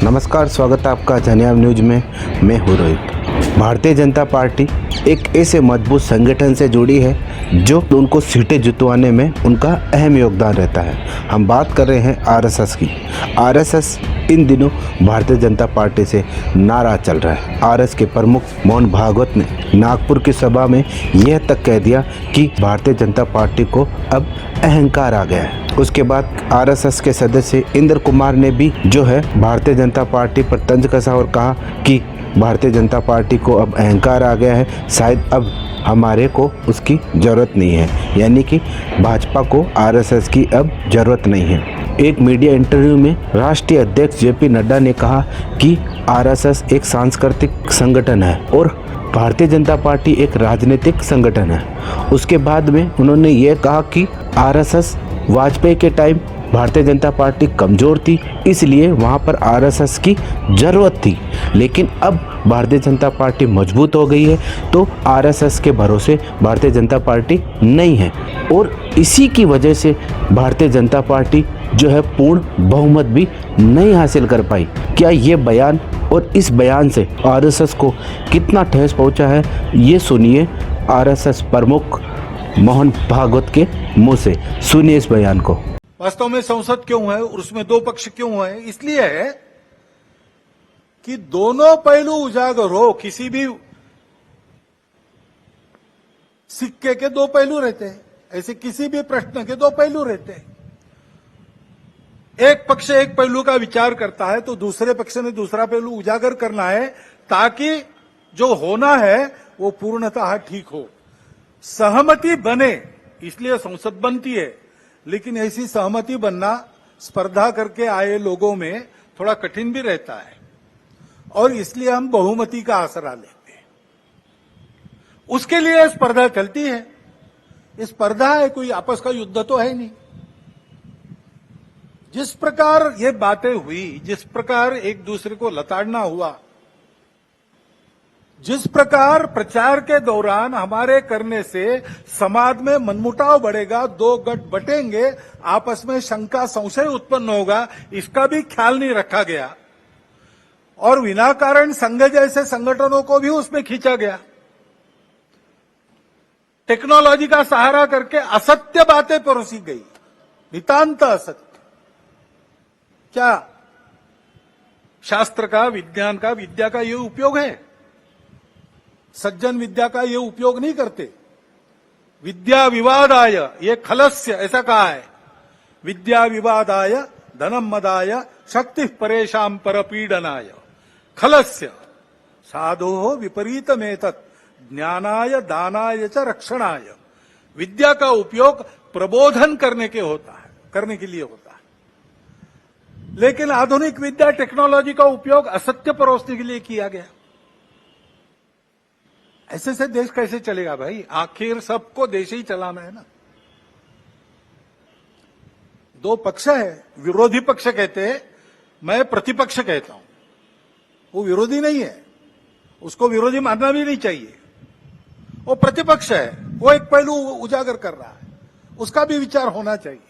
नमस्कार, स्वागत है आपका जनियाब न्यूज में। मैं हूँ रोहित। भारतीय जनता पार्टी एक ऐसे मजबूत संगठन से जुड़ी है जो उनको सीटें जितवाने में उनका अहम योगदान रहता है। हम बात कर रहे हैं आरएसएस की। आरएसएस इन दिनों भारतीय जनता पार्टी से नाराज चल रहा है। आरएसएस के प्रमुख मोहन भागवत ने नागपुर की सभा में यह तक कह दिया कि भारतीय जनता पार्टी को अब अहंकार आ गया है। उसके बाद आरएसएस के सदस्य इंद्र कुमार ने भी जो है भारतीय जनता पार्टी पर तंज कसा और कहा कि भारतीय जनता पार्टी को अब अहंकार आ गया है, शायद अब हमारे को उसकी ज़रूरत नहीं है, यानी कि भाजपा को आरएसएस की अब ज़रूरत नहीं है। एक मीडिया इंटरव्यू में राष्ट्रीय अध्यक्ष जेपी नड्डा ने कहा कि आरएसएस एक सांस्कृतिक संगठन है और भारतीय जनता पार्टी एक राजनीतिक संगठन है। उसके बाद में उन्होंने ये कहा कि आरएसएस वाजपेयी के टाइम भारतीय जनता पार्टी कमज़ोर थी, इसलिए वहाँ पर आरएसएस की ज़रूरत थी, लेकिन अब भारतीय जनता पार्टी मजबूत हो गई है तो आरएसएस के भरोसे भारतीय जनता पार्टी नहीं है और इसी की वजह से भारतीय जनता पार्टी जो है पूर्ण बहुमत भी नहीं हासिल कर पाई। क्या ये बयान और इस बयान से आरएसएस को कितना ठेस पहुंचा है, ये सुनिए आरएसएस प्रमुख मोहन भागवत के मुंह से। सुनिए इस बयान को। वास्तव में संसद क्यों है और उसमें दो पक्ष क्यों है? इसलिए है कि दोनों पहलू उजागर हो। किसी भी सिक्के के दो पहलू रहते हैं, ऐसे किसी भी प्रश्न के दो पहलू रहते हैं। एक पक्ष एक पहलू का विचार करता है तो दूसरे पक्ष ने दूसरा पहलू उजागर करना है ताकि जो होना है वो पूर्णतः ठीक हो, सहमति बने। इसलिए संसद बनती है, लेकिन ऐसी सहमति बनना स्पर्धा करके आए लोगों में थोड़ा कठिन भी रहता है और इसलिए हम बहुमति का आसरा लेते हैं। उसके लिए स्पर्धा चलती है। ये स्पर्धा है, कोई आपस का युद्ध तो है नहीं। जिस प्रकार ये बातें हुई, जिस प्रकार एक दूसरे को लताड़ना हुआ, जिस प्रकार प्रचार के दौरान हमारे करने से समाज में मनमुटाव बढ़ेगा, दो गठ बटेंगे, आपस में शंका संशय उत्पन्न होगा, इसका भी ख्याल नहीं रखा गया और विनाकारण संघ जैसे संगठनों को भी उसमें खींचा गया। टेक्नोलॉजी का सहारा करके असत्य बातें परोसी गई, नितांत असत्य। क्या शास्त्र का, विज्ञान का, विद्या का ये उपयोग है? सज्जन विद्या का ये उपयोग नहीं करते। विद्या विवादाय ये खलस्य, ऐसा कहा है। विद्या विवादाय धनम मदाय शक्ति परेशान परपीडनाय खलस्य साधो विपरीतमेतत् ज्ञानाय दानाय च रक्षणाय। विद्या का उपयोग प्रबोधन करने के लिए होता है, लेकिन आधुनिक विद्या टेक्नोलॉजी का उपयोग असत्य परोसने के लिए किया गया। ऐसे से देश कैसे चलेगा भाई? आखिर सबको देश ही चलाना है ना। दो पक्ष है, विरोधी पक्ष कहते हैं, मैं प्रतिपक्ष कहता हूं। वो विरोधी नहीं है, उसको विरोधी मानना भी नहीं चाहिए। वो प्रतिपक्ष है, वो एक पहलू उजागर कर रहा है, उसका भी विचार होना चाहिए।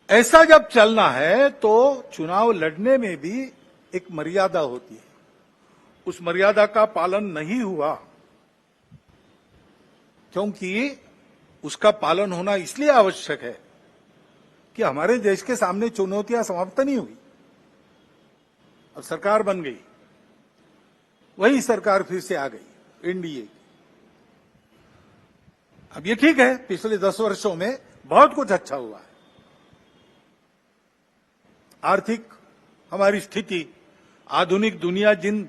ऐसा जब चलना है तो चुनाव लड़ने में भी एक मर्यादा होती है। उस मर्यादा का पालन नहीं हुआ, क्योंकि उसका पालन होना इसलिए आवश्यक है कि हमारे देश के सामने चुनौतियां समाप्त नहीं हुई। अब सरकार बन गई, वही सरकार फिर से आ गई, एनडीए। अब ये ठीक है, पिछले 10 वर्षों में बहुत कुछ अच्छा हुआ है। आर्थिक हमारी स्थिति, आधुनिक दुनिया जिन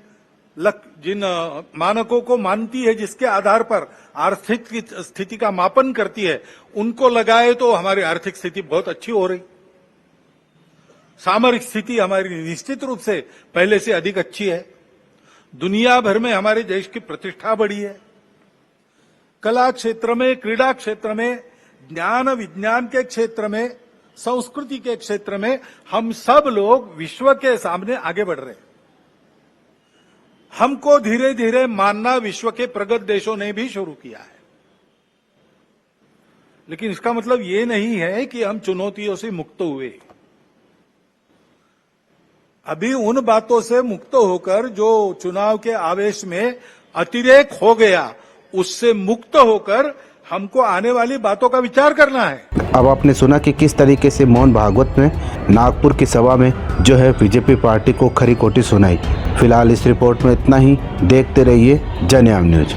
मानकों को मानती है, जिसके आधार पर आर्थिक स्थिति का मापन करती है, उनको लगाए तो हमारी आर्थिक स्थिति बहुत अच्छी हो रही। सामरिक स्थिति हमारी निश्चित रूप से पहले से अधिक अच्छी है। दुनिया भर में हमारे देश की प्रतिष्ठा बढ़ी है। कला क्षेत्र में, क्रीड़ा क्षेत्र में, ज्ञान विज्ञान के क्षेत्र में, संस्कृति के क्षेत्र में हम सब लोग विश्व के सामने आगे बढ़ रहे हैं। हमको धीरे धीरे मानना विश्व के प्रगत देशों ने भी शुरू किया है। लेकिन इसका मतलब ये नहीं है कि हम चुनौतियों से मुक्त हुए। अभी उन बातों से मुक्त होकर जो चुनाव के आवेश में अतिरेक हो गया, उससे मुक्त होकर हमको आने वाली बातों का विचार करना है। अब आपने सुना कि किस तरीके से मोहन भागवत ने नागपुर की सभा में जो है बीजेपी पार्टी को खरी खोटी सुनाई। फिलहाल इस रिपोर्ट में इतना ही। देखते रहिए जनयाम न्यूज।